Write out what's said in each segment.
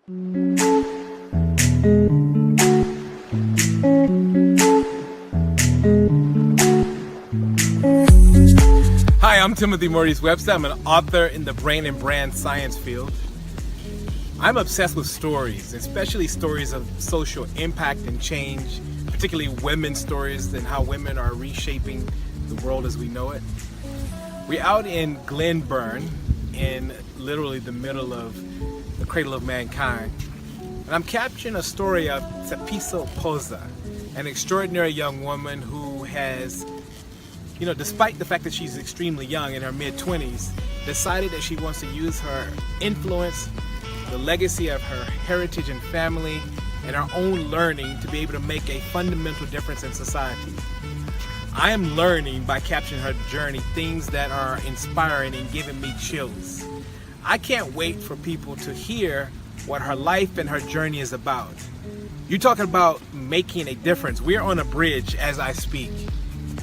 Hi, I'm Timothy Maurice Webster. I'm an author in the brain and brand science field. I'm obsessed with stories, especially stories of social impact and change, particularly women's stories and how women are reshaping the world as we know it. We're out in Glenburn, in literally the middle of the cradle of mankind. And I'm capturing a story of Tshepiso EPK, an extraordinary young woman who has, despite the fact that she's extremely young, in her mid-20s, decided that she wants to use her influence, the legacy of her heritage and family, and her own learning to be able to make a fundamental difference in society. I am learning by capturing her journey things that are inspiring and giving me chills. I can't wait for people to hear what her life and her journey is about. You're talking about making a difference. We're on a bridge as I speak.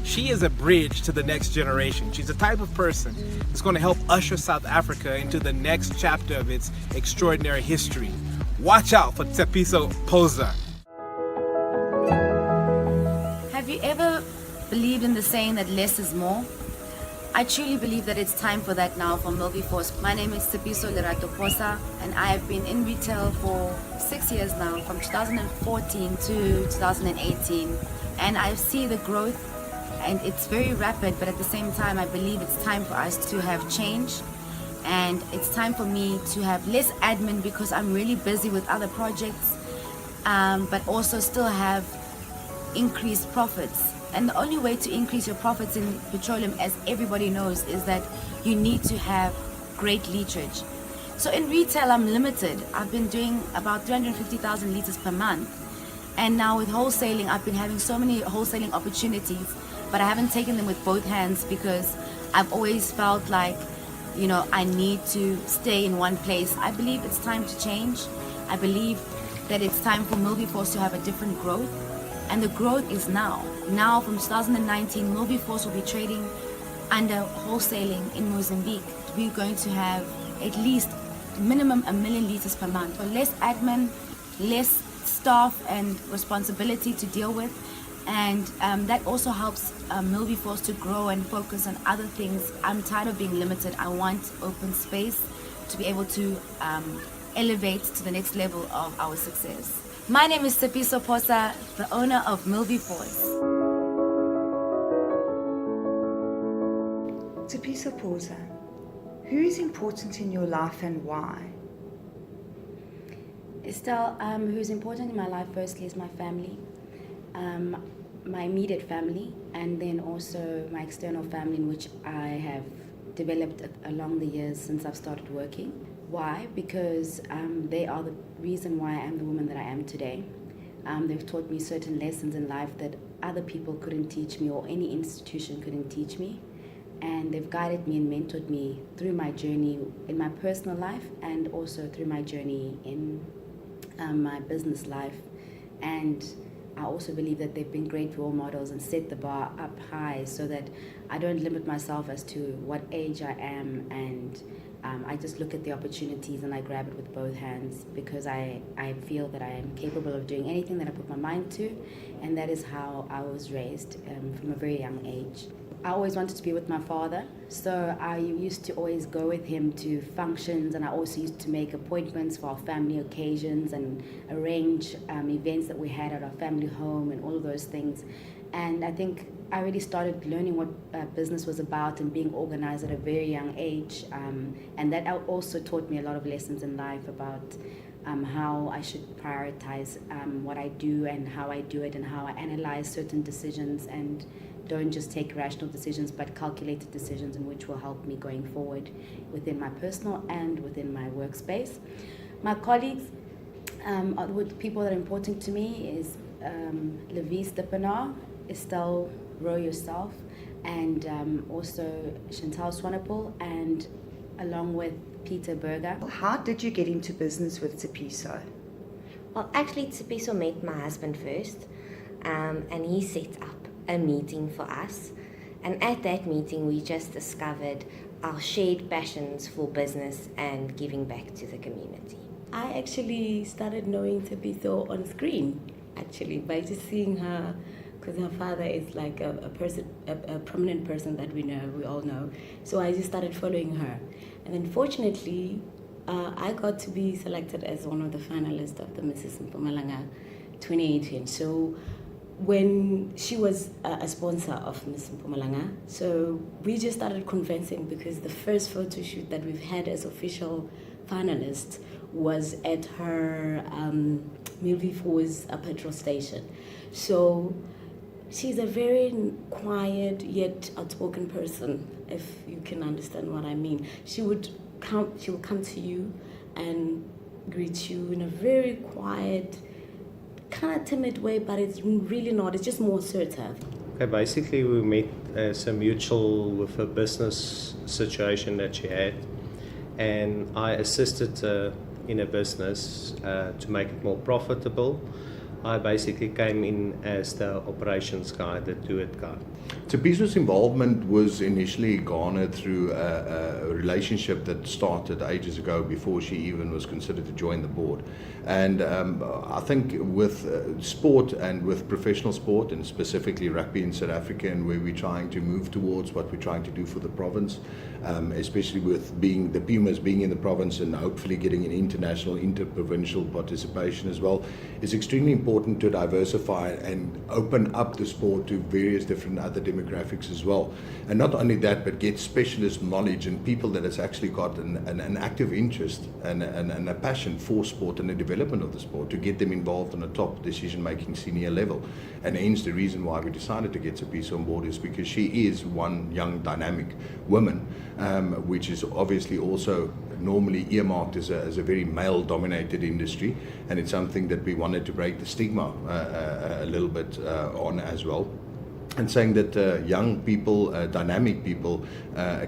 She is a bridge to the next generation. She's the type of person that's going to help usher South Africa into the next chapter of its extraordinary history. Watch out for Tshepiso EPK. Have you ever believed in the saying that less is more? I truly believe that it's time for that now for Milbyforce. My name is Tshepiso EPK, and I have been in retail for 6 years now, from 2014 to 2018, and I see the growth, and it's very rapid, but at the same time I believe it's time for us to have change, and it's time for me to have less admin because I'm really busy with other projects, but also still have increased profits. And the only way to increase your profits in petroleum, as everybody knows, is that you need to have great literage. So in retail I'm limited. I've been doing about 350,000 liters per month, and now with wholesaling I've been having so many wholesaling opportunities, but I haven't taken them with both hands because I've always felt like, I need to stay in one place. I believe it's time to change. I believe that it's time for Milbyforce to have a different growth, and the growth is now. Now from 2019, Milbyforce will be trading under wholesaling in Mozambique. We're going to have at least minimum 1 million liters per month. So less admin, less staff and responsibility to deal with, and that also helps Milbyforce to grow and focus on other things. I'm tired of being limited. I want open space to be able to elevate to the next level of our success. My name is Tshepiso EPK, the owner of Milbyforce. Tshepiso EPK, who is important in your life and why? Estelle, who's important in my life firstly is my family, my immediate family, and then also my external family, in which I have developed along the years since I've started working. Why? Because they are the reason why I am the woman that I am today. They've taught me certain lessons in life that other people couldn't teach me, or any institution couldn't teach me. And they've guided me and mentored me through my journey in my personal life, and also through my journey in my business life. And I also believe that they've been great role models and set the bar up high so that I don't limit myself as to what age I am, and I just look at the opportunities and I grab it with both hands, because I feel that I am capable of doing anything that I put my mind to, and that is how I was raised from a very young age. I always wanted to be with my father, so I used to always go with him to functions, and I also used to make appointments for our family occasions and arrange events that we had at our family home and all of those things. And I think I really started learning what business was about and being organized at a very young age, and that also taught me a lot of lessons in life about how I should prioritize what I do and how I do it, and how I analyze certain decisions and don't just take rational decisions but calculated decisions, in which will help me going forward within my personal and within my workspace. My colleagues, with people that are important to me, is Levis Dippenaar, Estelle Rowe yourself, and also Chantal Swanepoel, and along with Peter Berger. How did you get into business with Tshepiso? Well, actually, Tshepiso met my husband first, and he set up a meeting for us. And at that meeting, we just discovered our shared passions for business and giving back to the community. I actually started knowing Tshepiso on screen, actually, by just seeing her, because her father is like a prominent person that we all know. So I just started following her. And then fortunately, I got to be selected as one of the finalists of the Mrs. Mpumalanga 2018. So when she was a sponsor of Miss Mpumalanga, so we just started convincing, because the first photo shoot that we've had as official finalists was at her Milvifor's petrol station. So she's a very quiet yet outspoken person, if you can understand what I mean. She will come to you and greet you in a very quiet, kind of timid way, but it's really not. It's just more assertive. Okay, basically we met as a mutual with a business situation that she had, and I assisted her in a business to make it more profitable. I basically came in as the operations guy, the do-it guy. Tshepiso's involvement was initially garnered through a relationship that started ages ago before she even was considered to join the board. And I think with sport and with professional sport, and specifically rugby in South Africa, and where we're trying to move towards what we're trying to do for the province, especially with being the Pumas being in the province and hopefully getting an international, inter-provincial participation as well, is extremely important to diversify and open up the sport to various different other demographics as well. And not only that, but get specialist knowledge and people that has actually got an active interest and a passion for sport and the development of the sport, to get them involved on a top decision-making senior level. And hence the reason why we decided to get Tshepiso on board is because she is one young dynamic woman, which is obviously also normally earmarked as a very male-dominated industry, and it's something that we wanted to break the stigma a little bit on as well. And saying that young people, dynamic people,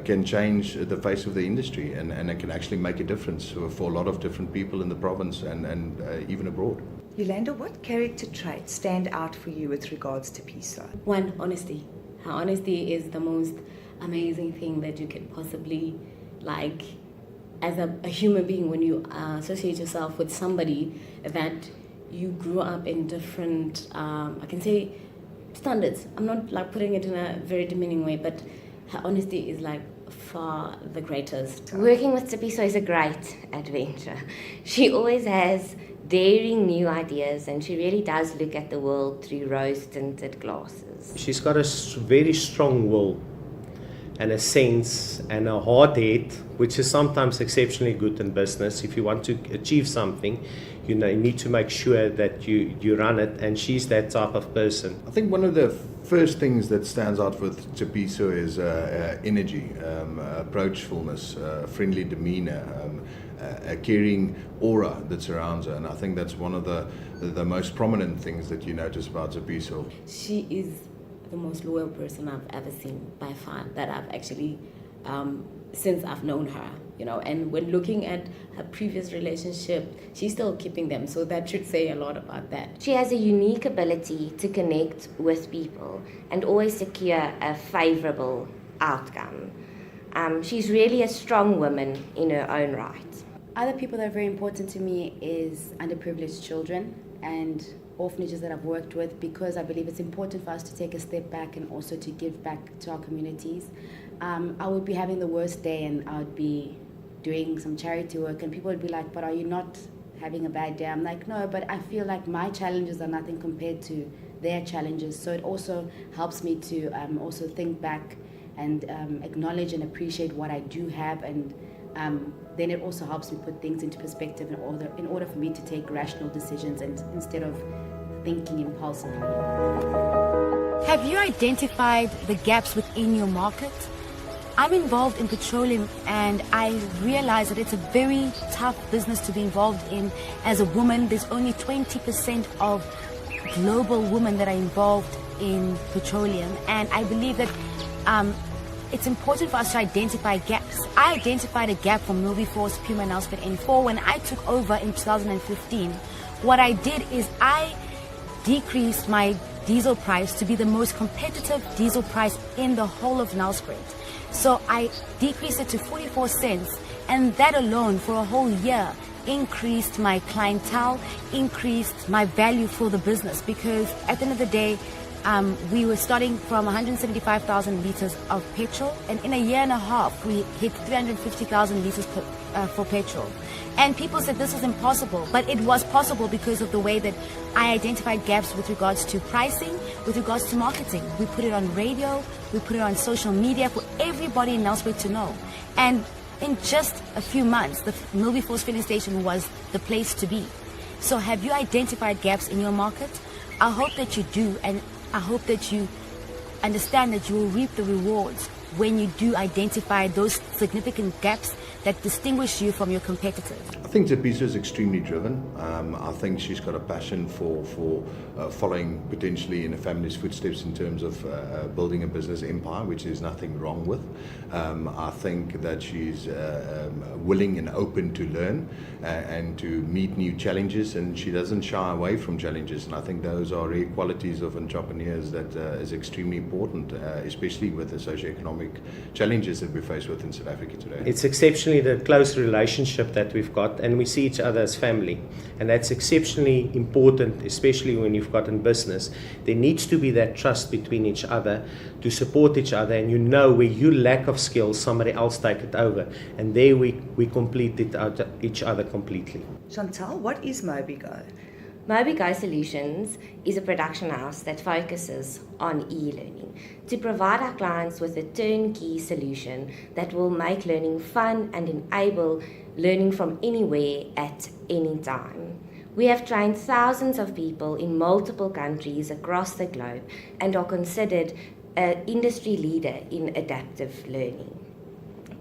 can change the face of the industry, and it can actually make a difference for a lot of different people in the province and even abroad. Yolanda, what character traits stand out for you with regards to Tshepiso? One, honesty. Her honesty is the most amazing thing that you could possibly like as a human being, when you associate yourself with somebody that you grew up in different, I can say, standards. I'm not like putting it in a very demeaning way, but her honesty is like far the greatest. Working with Tshepiso is a great adventure. She always has daring new ideas, and she really does look at the world through rose-tinted glasses. She's got a very strong will and a sense and a hard head, which is sometimes exceptionally good in business. If you want to achieve something, you need to make sure that you run it, and she's that type of person. I think one of the first things that stands out with Tshepiso is energy, approachfulness, friendly demeanor, a caring aura that surrounds her, and I think that's one of the most prominent things that you notice about Tshepiso. She is the most loyal person I've ever seen by far, that I've actually since I've known her, and when looking at her previous relationship, she's still keeping them, so that should say a lot about that. She has a unique ability to connect with people and always secure a favorable outcome. She's really a strong woman in her own right. Other people that are very important to me is underprivileged children and orphanages that I've worked with, because I believe it's important for us to take a step back and also to give back to our communities. I would be having the worst day and I would be doing some charity work and people would be like, but are you not having a bad day? I'm like, no, but I feel like my challenges are nothing compared to their challenges. So it also helps me to also think back and acknowledge and appreciate what I do have, and then it also helps me put things into perspective in order for me to take rational decisions and instead of thinking impulsively. Have you identified the gaps within your market? I'm involved in petroleum, and I realize that it's a very tough business to be involved in as a woman. There's only 20% of global women that are involved in petroleum, and I believe that it's important for us to identify gaps. I identified a gap from Milvifor's Puma and Elspeth N4 when I took over in 2015. What I did is I decreased my diesel price to be the most competitive diesel price in the whole of Nelspruit. So I decreased it to 44 cents, and that alone for a whole year increased my clientele, increased my value for the business, because at the end of the day, we were starting from 175,000 liters of petrol, and in a year and a half, we hit 350,000 liters for petrol. And people said this was impossible, but it was possible because of the way that I identified gaps with regards to pricing, with regards to marketing. We put it on radio, we put it on social media for everybody in Nelspruit to know. And in just a few months, the Milberforce filling station was the place to be. So have you identified gaps in your market? I hope that you do, and I hope that you understand that you will reap the rewards when you do identify those significant gaps that distinguish you from your competitors. I think Tshepiso is extremely driven. I think she's got a passion for following potentially in a family's footsteps in terms of building a business empire, which there's nothing wrong with. I think that she's willing and open to learn and to meet new challenges, and she doesn't shy away from challenges. And I think those are rare qualities of entrepreneurs that is extremely important, especially with the socioeconomic challenges that we face with in South Africa today. It's exceptionally the close relationship that we've got, and we see each other as family, and that's exceptionally important, especially when you've got in business. There needs to be that trust between each other to support each other, and you know where you lack of skills, somebody else take it over, and there we complete each other completely. Chantal, what is MobiGo? MobiGo Solutions is a production house that focuses on e-learning to provide our clients with a turnkey solution that will make learning fun and enable learning from anywhere at any time. We have trained thousands of people in multiple countries across the globe and are considered an industry leader in adaptive learning.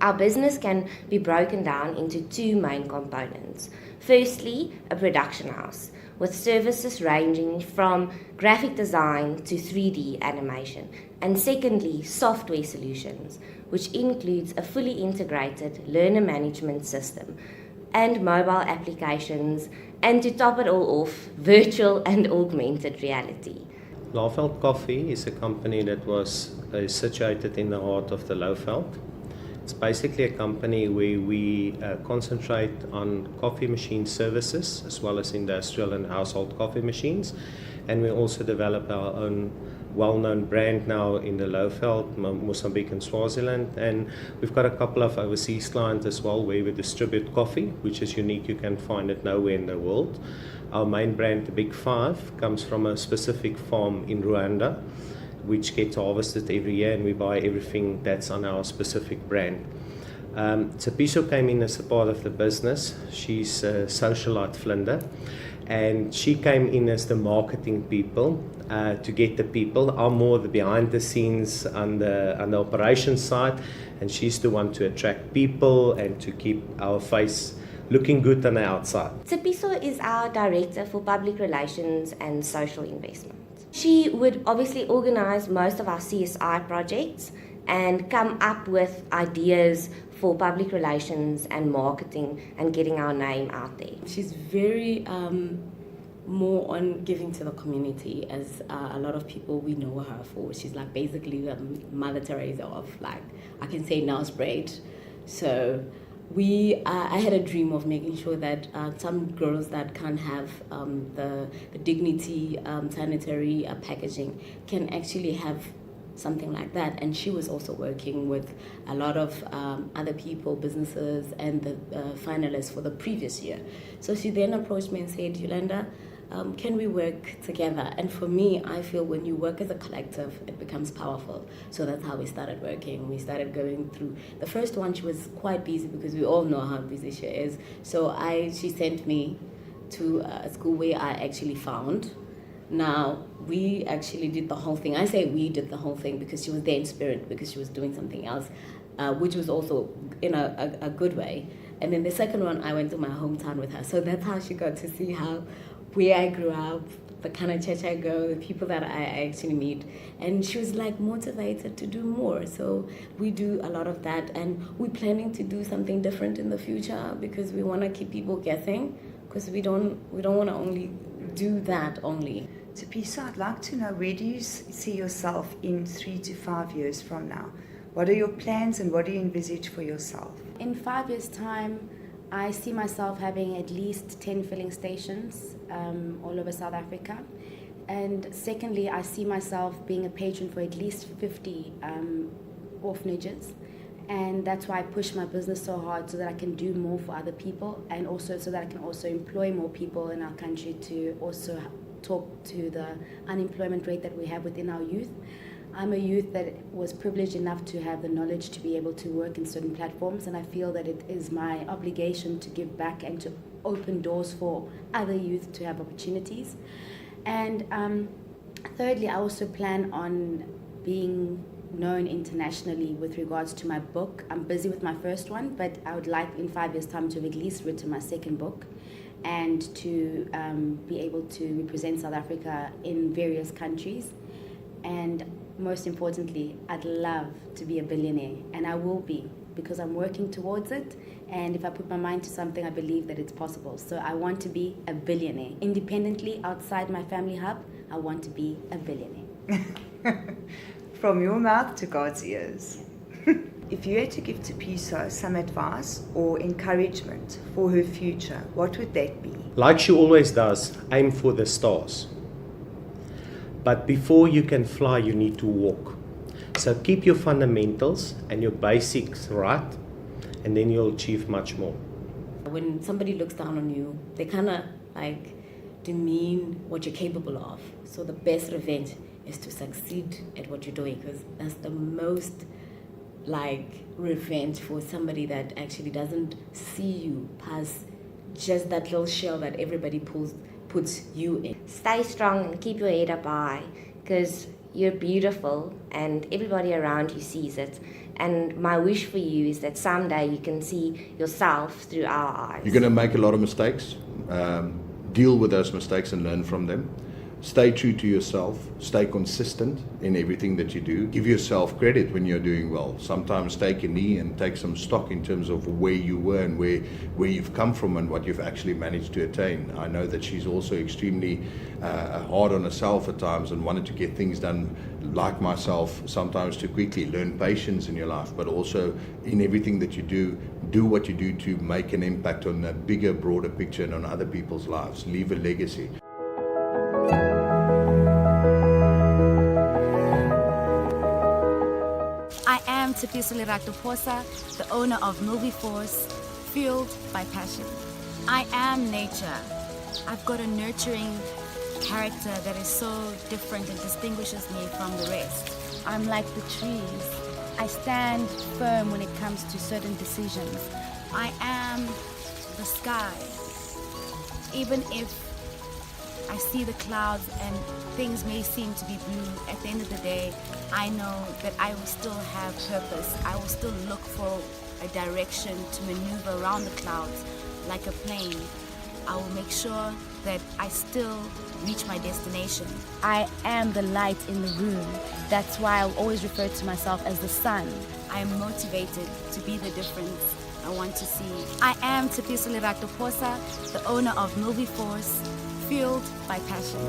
Our business can be broken down into two main components. Firstly, a production house, with services ranging from graphic design to 3D animation. And secondly, software solutions, which includes a fully integrated learner management system and mobile applications, and to top it all off, virtual and augmented reality. Lauveld Coffee is a company that was situated in the heart of the Lauveld. It's basically a company where we concentrate on coffee machine services as well as industrial and household coffee machines, and we also develop our own well-known brand now in the Lauveld, Mozambique and Swaziland, and we've got a couple of overseas clients as well where we distribute coffee, which is unique. You can find it nowhere in the world. Our main brand, the Big Five, comes from a specific farm in Rwanda, which gets harvested every year, and we buy everything that's on our specific brand. Tshepiso came in as a part of the business. She's a socialite Flinder, and she came in as the marketing people to get the people. I'm more the behind the scenes on the operations side, and she's the one to attract people and to keep our face looking good on the outside. Tshepiso is our Director for Public Relations and Social Investment. She would obviously organise most of our CSI projects and come up with ideas for public relations and marketing and getting our name out there. She's very more on giving to the community, as a lot of people we know her for. She's like basically the Mother Teresa of, like, I can say, Nelspruit. So I had a dream of making sure that some girls that can't have the dignity sanitary packaging can actually have something like that. And she was also working with a lot of other people, businesses, and the finalists for the previous year. So she then approached me and said, Yolanda, can we work together? And for me, I feel when you work as a collective, it becomes powerful. So that's how we started working. We started going through. The first one, she was quite busy because we all know how busy she is. So she sent me to a school where I actually found. Now, we actually did the whole thing. I say we did the whole thing because she was there in spirit, because she was doing something else, which was also in a good way. And then the second one, I went to my hometown with her. So that's how she got to see where I grew up, the kind of church I go, the people that I actually meet. And she was like motivated to do more. So we do a lot of that, and we're planning to do something different in the future because we want to keep people guessing, because we don't want to only do that only. Tshepiso, I'd like to know, where do you see yourself in 3 to 5 years from now? What are your plans and what do you envisage for yourself? In 5 years' time, I see myself having at least 10 filling stations all over South Africa. And secondly, I see myself being a patron for at least 50 orphanages. And that's why I push my business so hard, so that I can do more for other people, and also so that I can also employ more people in our country to also talk to the unemployment rate that we have within our youth. I'm a youth that was privileged enough to have the knowledge to be able to work in certain platforms, and I feel that it is my obligation to give back and to open doors for other youth to have opportunities. And thirdly, I also plan on being known internationally with regards to my book. I'm busy with my first one, but I would like in 5 years' time to have at least written my second book, and to be able to represent South Africa in various countries. And most importantly, I'd love to be a billionaire, and I will be, because I'm working towards it. And if I put my mind to something, I believe that it's possible. So I want to be a billionaire. Independently, outside my family hub, I want to be a billionaire. From your mouth to God's ears. If you had to give Tshepiso some advice or encouragement for her future, what would that be? Like she always does, aim for the stars. But before you can fly, you need to walk. So keep your fundamentals and your basics right, and then you'll achieve much more. When somebody looks down on you, they kind of like demean what you're capable of. So the best revenge is to succeed at what you're doing, because that's the most like revenge for somebody that actually doesn't see you past just that little shell that everybody puts you in. Stay strong and keep your head up high, because you're beautiful and everybody around you sees it. And my wish for you is that someday you can see yourself through our eyes. You're going to make a lot of mistakes. Deal with those mistakes and learn from them. Stay true to yourself. Stay consistent in everything that you do. Give yourself credit when you're doing well. Sometimes take a knee and take some stock in terms of where you were and where you've come from and what you've actually managed to attain. I know that she's also extremely hard on herself at times and wanted to get things done, like myself, sometimes too quickly. Learn patience in your life, but also in everything that you do what you do to make an impact on a bigger, broader picture and on other people's lives. Leave a legacy. I am Tshepiso EPK, the owner of Movie Force, fueled by passion. I am nature. I've got a nurturing character that is so different and distinguishes me from the rest. I'm like the trees. I stand firm when it comes to certain decisions. I am the sky. Even if I see the clouds and things may seem to be blue, at the end of the day, I know that I will still have purpose. I will still look for a direction to maneuver around the clouds like a plane. I will make sure that I still reach my destination. I am the light in the room. That's why I'll always refer to myself as the sun. I am motivated to be the difference I want to see. I am Tshepiso EPK, the owner of Movie Force, fueled by passion.